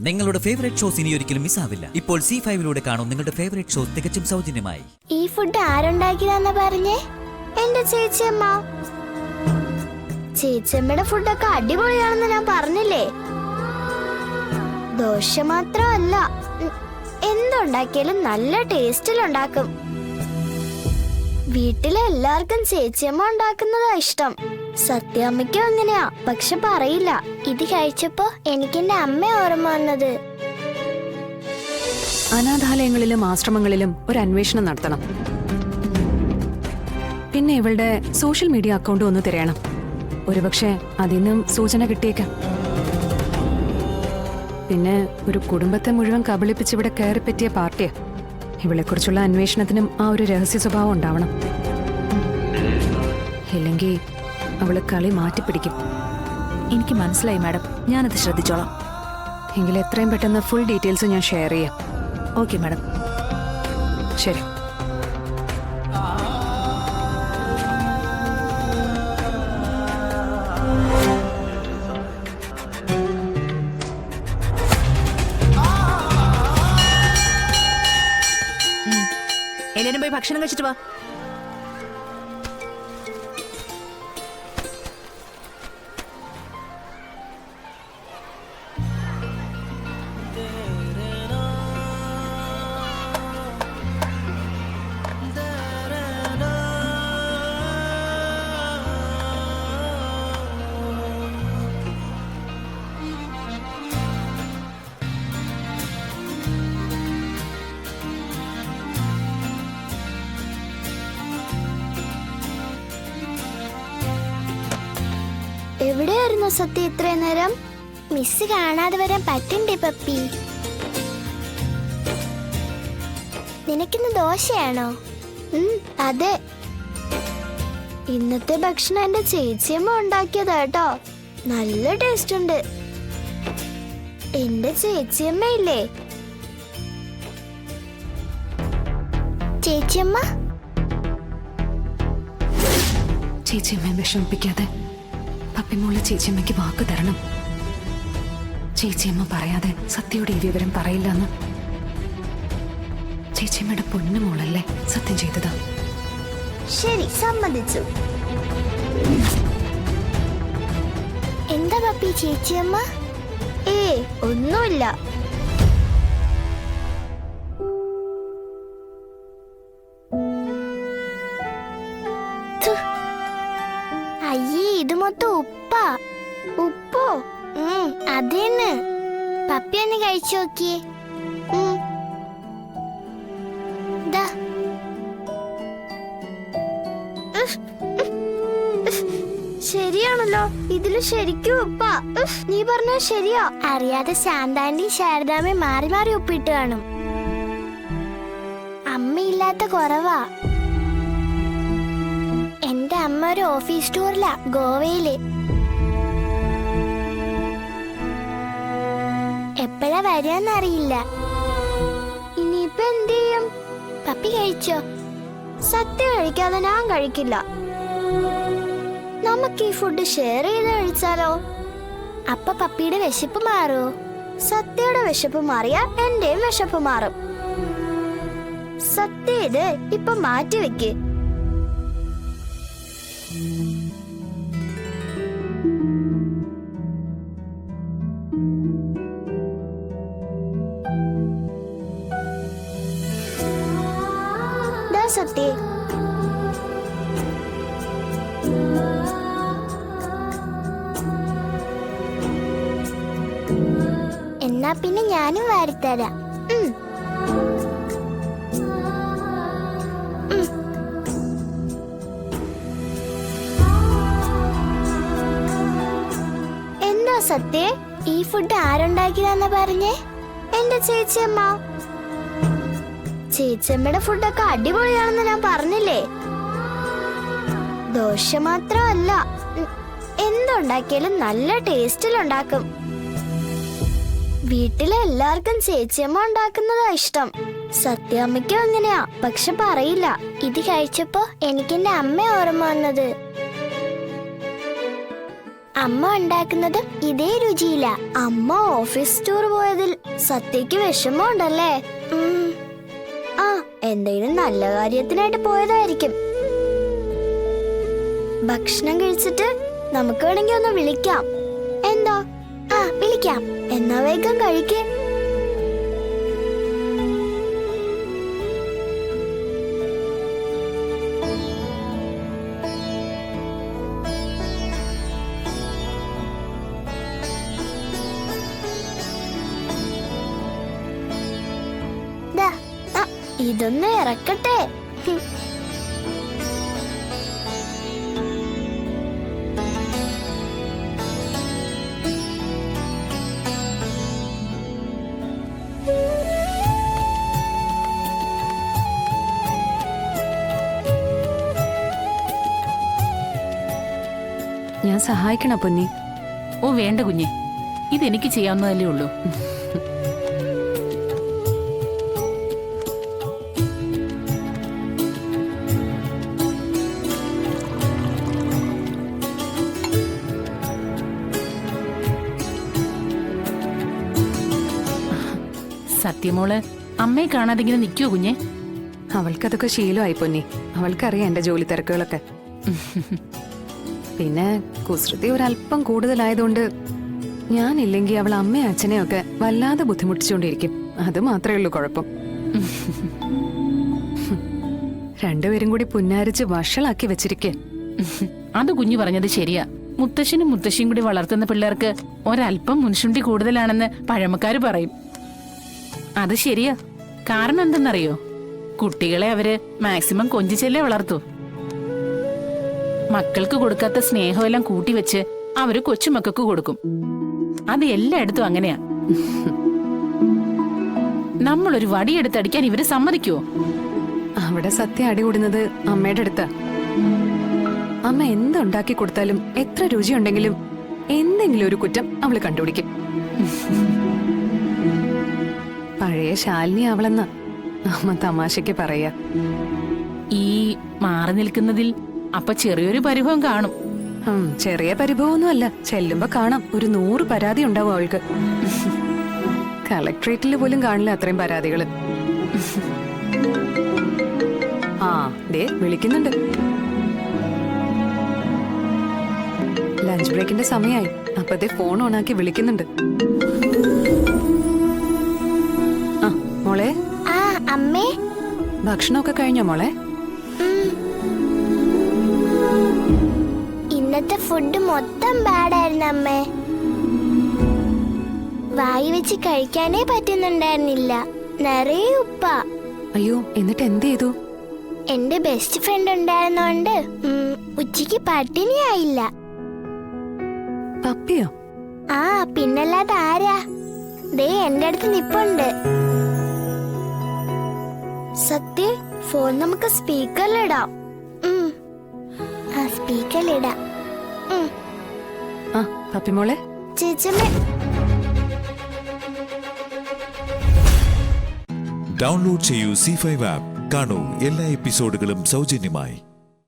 നിങ്ങളുടെ favourite shows ഇനി ഒരിക്കലും മിസ്സാവില്ല. ഇപ്പോൾ C5 കാണും നിങ്ങളുടെ ഫേവറേറ്റ് ഷോസ് തികച്ചും സൗജന്യമായി. ഈ ഫുഡ് ആരുണ്ടാക്കിയതാന്ന് പറഞ്ഞേ? എന്റെ ചേച്ചിയമ്മ. ചേച്ചിയമ്മയുടെ ഫുഡൊക്കെ അടിപൊളിയാണെന്ന് ഞാൻ പറഞ്ഞില്ലേ? ദോശ മാത്രമല്ല, എന്തുണ്ടാക്കിയാലും നല്ല ടേസ്റ്റിലുണ്ടാക്കും. വീട്ടിലെ എല്ലാവർക്കും ചേച്ചിയമ്മ ഉണ്ടാക്കുന്നതാ ഇഷ്ടം. സത്യാമ്മയ്ക്കും അങ്ങനെയാ, പക്ഷെ പറയില്ല. ഇത് കഴിച്ചപ്പോ എനിക്കെന്റെ അമ്മ ഓർമ്മ വന്നത്. അനാഥാലയങ്ങളിലും ആശ്രമങ്ങളിലും ഒരു അന്വേഷണം നടത്തണം. പിന്നെ ഇവളുടെ സോഷ്യൽ മീഡിയ അക്കൗണ്ട് ഒന്ന് തിരയണം. ഒരുപക്ഷെ അതിന്നും സൂചന കിട്ടിയേക്കാം. പിന്നെ ഒരു കുടുംബത്തെ മുഴുവൻ കബളിപ്പിച്ച് ഇവിടെ കയറി പറ്റിയ പാർട്ടിയാ. ഇവളെക്കുറിച്ചുള്ള അന്വേഷണത്തിനും ആ ഒരു രഹസ്യ സ്വഭാവം ഉണ്ടാവണം. ഇല്ലെങ്കിൽ അവള് കളി മാറ്റിപ്പിടിക്കും. എനിക്ക് മനസ്സിലായി മാഡം, ഞാനത് ശ്രദ്ധിച്ചോളാം. എങ്കിൽ എത്രയും പെട്ടെന്ന് ഫുൾ ഡീറ്റെയിൽസ് ഞാൻ ഷെയർ ചെയ്യാം. Okay madam. ശരി. എല്ലാരും പോയി ഭക്ഷണം കഴിച്ചിട്ട് വാ. എവിടെയായിരുന്നു സത്യ ഇത്രയും നേരം? മിസ് കാണാതെ വരാൻ പറ്റണ്ടേ പപ്പി? നിനക്കിന്ന് ദോശയാണോ? അതെ. ഇന്നത്തെ ഭക്ഷണം എന്റെ ചേച്ചിയമ്മ ഉണ്ടാക്കിയതാ കേട്ടോ. നല്ല ടേസ്റ്റ് ഉണ്ട്. എന്റെ ചേച്ചിയമ്മ ഇല്ലേ? ചേച്ചിയമ്മ, ചേച്ചിയമ്മയെ വിഷമിപ്പിക്കാതെ പപ്പിമോള് ചേച്ചിയമ്മയ്ക്ക് വാക്ക് തരണം. ചേച്ചിയമ്മ പറയാതെ സത്യയുടെ ഈ വിവരം പറയില്ലെന്ന്. ചേച്ചിയമ്മയുടെ പൊന്നുമോളല്ലേ സത്യം ചെയ്തതാ. ശരി, സമ്മതിച്ചു. എന്താ പപ്പി ചേച്ചിയമ്മ? ഒന്നുമില്ല. അയ്യേ, ഇത് മൊത്തം ഉപ്പാ. ഉപ്പോ? അതേന്ന്. പപ്പി ഒന്ന് കഴിച്ചു നോക്കിയേ. ശരിയാണല്ലോ, ഇതില് ശരിക്കും ഉപ്പാ. നീ പറഞ്ഞ ശരിയാ. അറിയാതെ ശാന്താന്റി ശാരദാമ്മ മാറി മാറി ഉപ്പിട്ട് കാണും. അമ്മയില്ലാത്ത കുറവാ. എന്റെ അമ്മ ഒരു ഓഫീസ് ടൂറിലാ ഗോവയില്. എപ്പോഴാ വരാന്നറിയില്ല. ഇനിയിപ്പൊ എന്ത് ചെയ്യും? പപ്പി കഴിച്ചോ? സത്യം കഴിക്കാതെ ഞാൻ കഴിക്കില്ല. നമുക്ക് ഈ ഫുഡ് ഷെയർ ചെയ്ത് കഴിച്ചാലോ? അപ്പൊ പപ്പിയുടെ വിശപ്പ് മാറോ? സത്യയുടെ വിശപ്പ് മാറിയാ എന്റെയും വിശപ്പ് മാറും. സത്യ ഇത് ഇപ്പൊ മാറ്റി വെക്ക്. സത്യ, എന്നാ പിന്നെ ഞാനും വാരിത്തരാം. എന്താ സത്യ, ഈ ഫുഡ് ആരുണ്ടാക്കിയതാന്ന് പറഞ്ഞേ? എന്റെ ചേച്ചിയമ്മ. ചേച്ചിയമ്മയുടെ ഫുഡൊക്കെ അടിപൊളിയാണെന്ന് ഞാൻ പറഞ്ഞില്ലേ? ദോശ മാത്രമല്ല, എന്തുണ്ടാക്കിയാലും നല്ല ടേസ്റ്റിലുണ്ടാക്കും. വീട്ടിലെ എല്ലാവർക്കും ചേച്ചിയമ്മ ഉണ്ടാക്കുന്നതാ ഇഷ്ടം. സത്യാമ്മയ്ക്കും അങ്ങനെയാ, പക്ഷെ പറയില്ല. ഇത് കഴിച്ചപ്പോ എനിക്കെന്റെ അമ്മ ഓർമ്മ വന്നത്. അമ്മ ഉണ്ടാക്കുന്നതും ഇതേ രുചിയില്ല. അമ്മ ഓഫീസ് ടൂർ പോയതിൽ സത്യക്ക് വിഷമമുണ്ടല്ലേ? ആ, എന്തെങ്കിലും നല്ല കാര്യത്തിനായിട്ട് പോയതായിരിക്കും. ഭക്ഷണം കഴിച്ചിട്ട് നമുക്ക് വേണമെങ്കിൽ ഒന്ന് വിളിക്കാം. എന്താ? ആ, വിളിക്കാം. എന്നാ വേഗം കഴിക്കേ. ഇതൊന്ന് ഇറക്കട്ടെ. ഞാൻ സഹായിക്കണ പൊന്നി? ഓ വേണ്ട കുഞ്ഞെ, ഇതെനിക്ക് ചെയ്യാവുന്നതല്ലേ ഉള്ളൂ. സത്യമോള് അമ്മയെ കാണാതെ ഇങ്ങനെ നിൽക്കുവോ കുഞ്ഞെ? അവൾക്കതൊക്കെ ശീലമായി പൊന്നി. അവൾക്കറിയാം എന്റെ ജോലി തിരക്കുകളൊക്കെ. പിന്നെ കുസൃതി ഒരല്പം കൂടുതലായതുകൊണ്ട് ഞാനില്ലെങ്കിൽ അവൾ അമ്മയും അച്ഛനെയും ഒക്കെ വല്ലാതെ ബുദ്ധിമുട്ടിച്ചുകൊണ്ടിരിക്കും. അത് മാത്രമേ ഉള്ളൂ കുഴപ്പം. രണ്ടുപേരും കൂടി പുന്നാരിച്ച് വഷളാക്കി വെച്ചിരിക്കേ. അത് കുഞ്ഞു പറഞ്ഞത് ശരിയാ. മുത്തശ്ശനും മുത്തശ്ശിയും കൂടി വളർത്തുന്ന പിള്ളേർക്ക് ഒരല്പം മുൻശുണ്ടി കൂടുതലാണെന്ന് പഴമക്കാര് പറയും. അത് ശരിയാ. കാരണം എന്തെന്നറിയോ? കുട്ടികളെ അവര് മാക്സിമം കൊഞ്ചിച്ചല്ലേ വളർത്തു. മക്കൾക്ക് കൊടുക്കാത്ത സ്നേഹമെല്ലാം കൂട്ടിവെച്ച് അവര് കൊച്ചുമക്കൾക്ക് കൊടുക്കും. അത് എല്ലായിടത്തും അങ്ങനെയാ. നമ്മളൊരു വടിയെടുത്തടിക്കാൻ ഇവര് സമ്മതിക്കുവോ? അവിടെ സത്യം അടികൂടുന്നത് അമ്മയുടെ അടുത്താ. അമ്മ എന്തുണ്ടാക്കി കൊടുത്താലും എത്ര രുചിയുണ്ടെങ്കിലും എന്തെങ്കിലും ഒരു കുറ്റം അവള് കണ്ടുപിടിക്കും. പഴയ ശാലിനി അവളെന്ന അമ്മ തമാശയ്ക്ക് പറയാ. ഈ മാറി നിൽക്കുന്നതിൽ അപ്പൊ ചെറിയൊരു പരിഭവം കാണും. ചെറിയ പരിഭവമൊന്നുമല്ല. ചെല്ലുമ്പോ കാണാം ഒരു 100 പരാതി ഉണ്ടാവും അവൾക്ക്. കളക്ട്രേറ്റിൽ പോലും കാണില്ല അത്രയും പരാതികള്. ആ, ദേ വിളിക്കുന്നുണ്ട്. ലഞ്ച് ബ്രേക്കിന്റെ സമയമായി. അപ്പത്തെ ഫോൺ ഓണാക്കി വിളിക്കുന്നുണ്ട്. ആ മോളെ. ആ അമ്മേ. ഭക്ഷണമൊക്കെ കഴിഞ്ഞോ മോളെ? ഇന്നത്തെ ഫുഡ് മൊത്തം ബാഡായിരുന്നു അമ്മേ. വായി വെച്ച് കഴിക്കാനേ പറ്റുന്നുണ്ടായിരുന്നില്ല. നിറയെ ഉപ്പ. അയ്യോ, എന്നിട്ട് എന്ത് ചെയ്തു? എന്റെ ബെസ്റ്റ് ഫ്രണ്ട് ഉണ്ടായിരുന്നോണ്ട് ഉച്ചക്ക് പട്ടിണിയായില്ല. പപ്പിയോ? ആ, പിന്നല്ലാതെ ആരാ? ദേ എന്റെ അടുത്ത് നിപ്പുണ്ട്. സത്യ, ഫോൺ നമുക്ക് സ്പീക്കറിലിടാം. ആ, സ്പീക്കറിലിടാം. ആ പപ്പി മോളെ. ചേച്ചമ്മേ. ഡൗൺലോഡ് ചെയ്യൂ C5 ആപ്പ്. കാണൂ എല്ലാ എപ്പിസോഡുകളും സൗജന്യമായി.